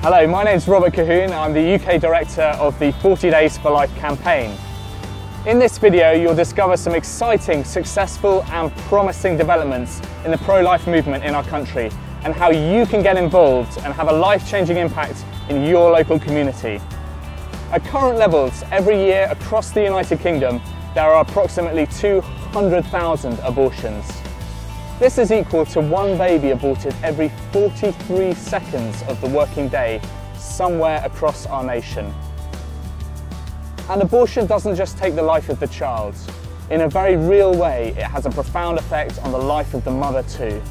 Hello, my name is Robert Colquhoun. I'm the UK Director of the 40 Days for Life campaign. In this video you'll discover some exciting, successful and promising developments in the pro-life movement in our country and how you can get involved and have a life-changing impact in your local community. At current levels, every year across the United Kingdom there are approximately 200,000 abortions. This is equal to one baby aborted every 43 seconds of the working day somewhere across our nation. And abortion doesn't just take the life of the child. In a very real way, it has a profound effect on the life of the mother too.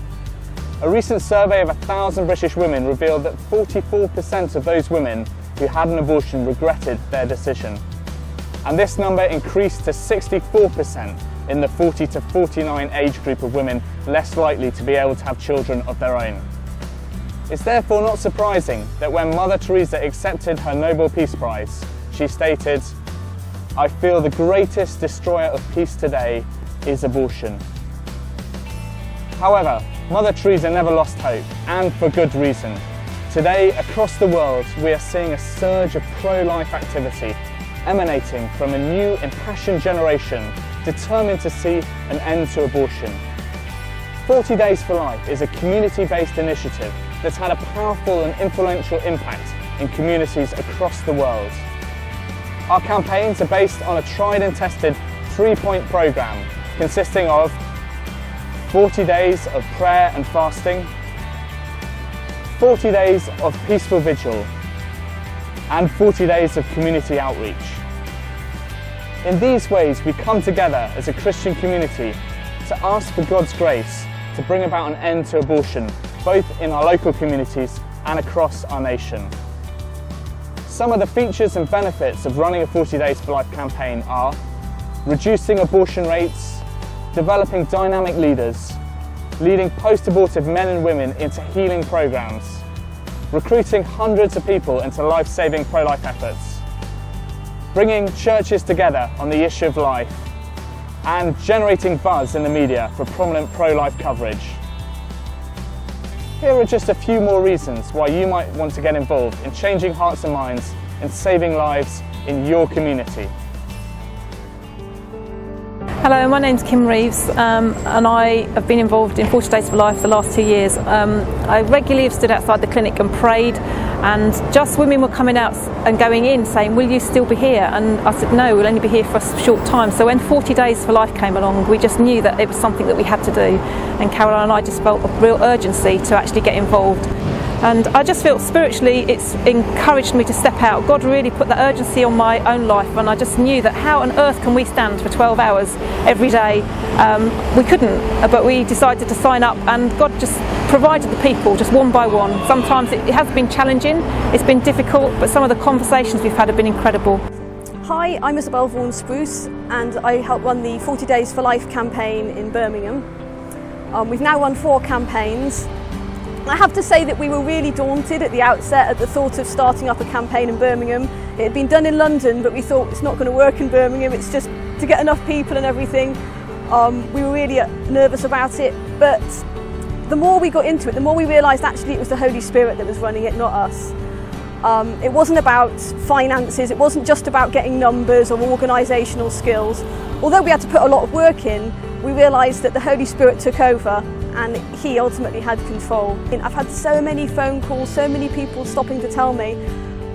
A recent survey of 1,000 British women revealed that 44% of those women who had an abortion regretted their decision. And this number increased to 64% in the 40 to 49 age group of women less likely to be able to have children of their own. It's therefore not surprising that when Mother Teresa accepted her Nobel Peace Prize, she stated, "I feel the greatest destroyer of peace today is abortion." However, Mother Teresa never lost hope, and for good reason. Today, across the world, we are seeing a surge of pro-life activity emanating from a new, impassioned generation determined to see an end to abortion. 40 Days for Life is a community-based initiative that's had a powerful and influential impact in communities across the world. Our campaigns are based on a tried and tested three-point programme consisting of 40 days of prayer and fasting, 40 days of peaceful vigil, and 40 days of community outreach. In these ways we come together as a Christian community to ask for God's grace to bring about an end to abortion, both in our local communities and across our nation. Some of the features and benefits of running a 40 Days for Life campaign are reducing abortion rates, developing dynamic leaders, leading post-abortive men and women into healing programs, recruiting hundreds of people into life-saving pro-life efforts, bringing churches together on the issue of life, and generating buzz in the media for prominent pro-life coverage. Here are just a few more reasons why you might want to get involved in changing hearts and minds and saving lives in your community. Hello, my name's Reeves and I have been involved in 40 Days for Life the last 2 years. I regularly have stood outside the clinic and prayed, and just women were coming out and going in saying, "Will you still be here?" And I said, "No, we'll only be here for a short time." So when 40 Days for Life came along, we just knew that it was something that we had to do, and Caroline and I just felt a real urgency to actually get involved. And I just feel spiritually it's encouraged me to step out. God really put that urgency on my own life, and I just knew that how on earth can we stand for 12 hours every day? We couldn't, but we decided to sign up, and God just provided the people just one by one. Sometimes it has been challenging, it's been difficult, but some of the conversations we've had have been incredible. Hi, I'm Isabel Vaughan-Spruce and I help run the 40 Days for Life campaign in Birmingham. We've now run 4 campaigns. I have to say that we were really daunted at the outset at the thought of starting up a campaign in Birmingham. It had been done in London, but we thought it's not going to work in Birmingham, it's just to get enough people and everything. We were really nervous about it, but the more we got into it, the more we realised actually it was the Holy Spirit that was running it, not us. It wasn't about finances, it wasn't just about getting numbers or organisational skills. Although we had to put a lot of work in, we realised that the Holy Spirit took over and He ultimately had control. I've had so many phone calls, so many people stopping to tell me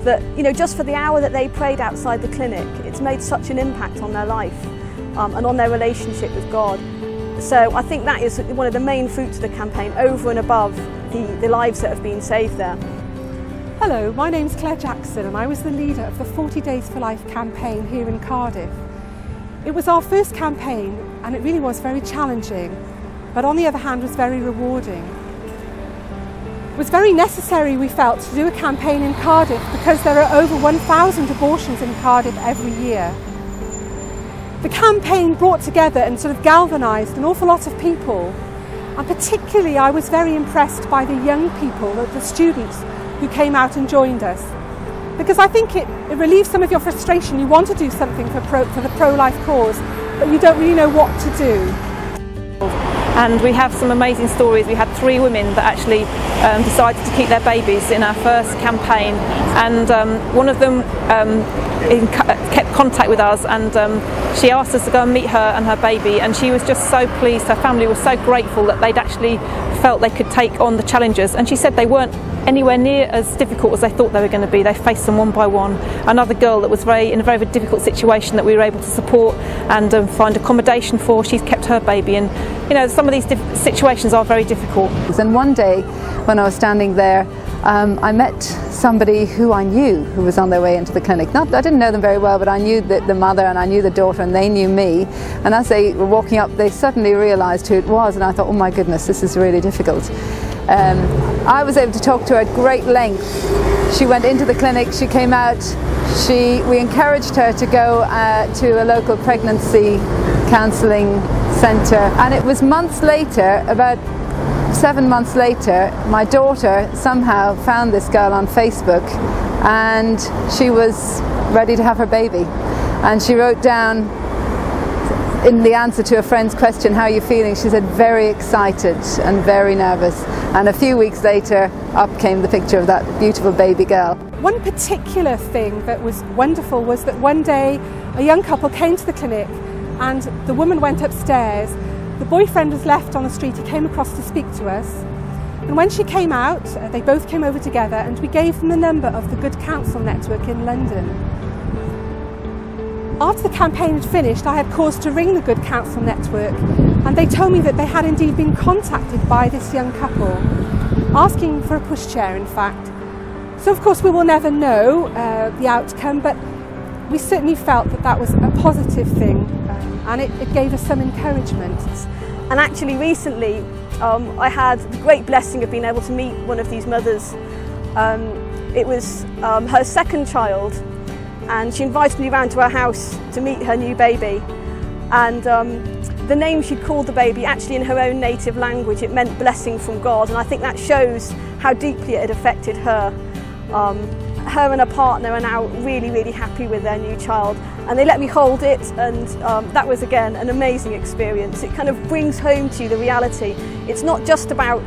that, you know, just for the hour that they prayed outside the clinic, it's made such an impact on their life and on their relationship with God. So I think that is one of the main fruits of the campaign, over and above the lives that have been saved there. Hello, my name's Clare Jackson and I was the leader of the 40 Days for Life campaign here in Cardiff. It was our first campaign and it really was very challenging, but on the other hand was very rewarding. It was very necessary, we felt, to do a campaign in Cardiff because there are over 1,000 abortions in Cardiff every year. The campaign brought together and sort of galvanised an awful lot of people, and particularly I was very impressed by the young people, the students who came out and joined us, because I think it relieves some of your frustration. You want to do something for the pro-life cause, but you don't really know what to do. and we have some amazing stories. We had 3 women that actually decided to keep their babies in our first campaign, and one of them kept contact with us, and she asked us to go and meet her and her baby, and she was just so pleased. Her family was so grateful that they'd actually felt they could take on the challenges, and she said they weren't anywhere near as difficult as they thought they were going to be. They faced them one by one. Another girl that was in a very difficult situation that we were able to support and find accommodation for, she's kept her baby, and you know, some of these situations are very difficult. And one day when I was standing there, I met somebody who I knew who was on their way into the clinic. I didn't know them very well, but I knew the mother and I knew the daughter, and they knew me. And as they were walking up, they suddenly realised who it was, and I thought, oh my goodness, this is really difficult. I was able to talk to her at great length. She went into the clinic, she came out, we encouraged her to go to a local pregnancy counselling centre, and it was months later, about 7 months later, my daughter somehow found this girl on Facebook, and she was ready to have her baby, and she wrote down in the answer to a friend's question, how are you feeling? She said, very excited and very nervous. And a few weeks later, up came the picture of that beautiful baby girl. One particular thing that was wonderful was that one day a young couple came to the clinic, and the woman went upstairs. The boyfriend was left on the street. He came across to speak to us. And when she came out, they both came over together, and we gave them the number of the Good Counsel Network in London. After the campaign had finished, I had cause to ring the Good Counsel Network, and they told me that they had indeed been contacted by this young couple, asking for a pushchair, in fact. So of course we will never know the outcome, but we certainly felt that that was a positive thing, and it gave us some encouragement. And actually recently I had the great blessing of being able to meet one of these mothers. It was her second child, and she invited me round to her house to meet her new baby, and the name she called the baby, actually in her own native language, it meant blessing from God, and I think that shows how deeply it had affected her. Her and her partner are now really, really happy with their new child, and they let me hold it, and that was again an amazing experience. It kind of brings home to you the reality. It's not just about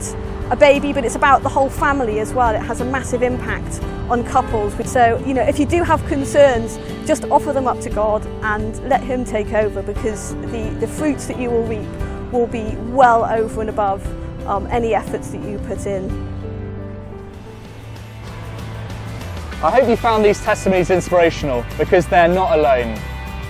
a baby, but it's about the whole family as well. It has a massive impact on couples. So, you know, if you do have concerns, just offer them up to God and let Him take over, because the fruits that you will reap will be well over and above any efforts that you put in. I hope you found these testimonies inspirational, because they're not alone.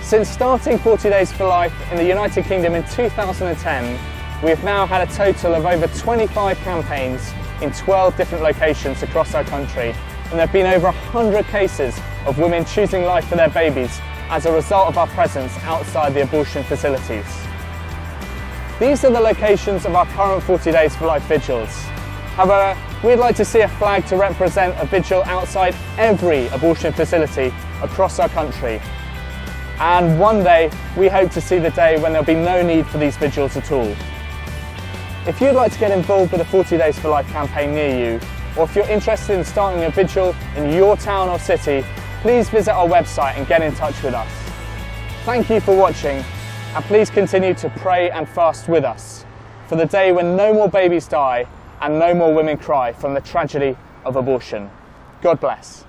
Since starting 40 Days for Life in the United Kingdom in 2010, we have now had a total of over 25 campaigns in 12 different locations across our country, and there have been over 100 cases of women choosing life for their babies as a result of our presence outside the abortion facilities. These are the locations of our current 40 Days for Life vigils. However, we'd like to see a flag to represent a vigil outside every abortion facility across our country. And one day, we hope to see the day when there'll be no need for these vigils at all. If you'd like to get involved with a 40 Days for Life campaign near you, or if you're interested in starting a vigil in your town or city, please visit our website and get in touch with us. Thank you for watching, and please continue to pray and fast with us for the day when no more babies die and no more women cry from the tragedy of abortion. God bless.